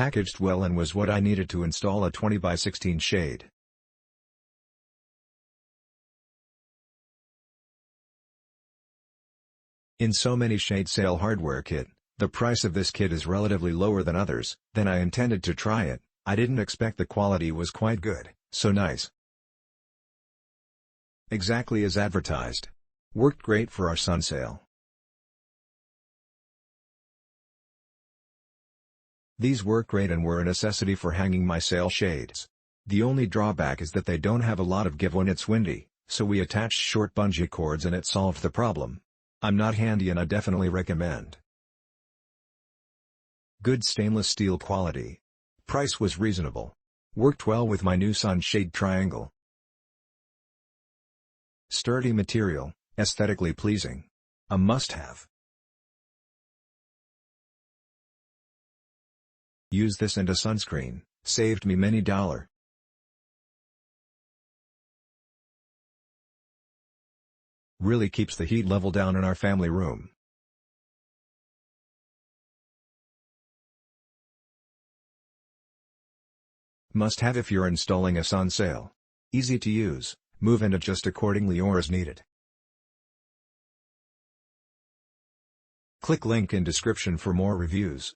packaged well and was what I needed to install a 20 by 16 shade. In so many shade sale hardware kit, the price of this kit is relatively lower than others. Then I intended to try it. I didn't expect the quality was quite good, so nice. Exactly as advertised. Worked great for our sun sale. These work great and were a necessity for hanging my sale shades. The only drawback is that they don't have a lot of give when it's windy, so we attached short bungee cords and it solved the problem. I'm not handy and I definitely recommend. Good stainless steel quality. Price was reasonable. Worked well with my new sunshade triangle. Sturdy material, aesthetically pleasing. A must-have. Use this and a sunscreen, saved me many $. Really keeps the heat level down in our family room. Must have if you're installing a sun sail. Easy to use, move and adjust accordingly or as needed. Click link in description for more reviews.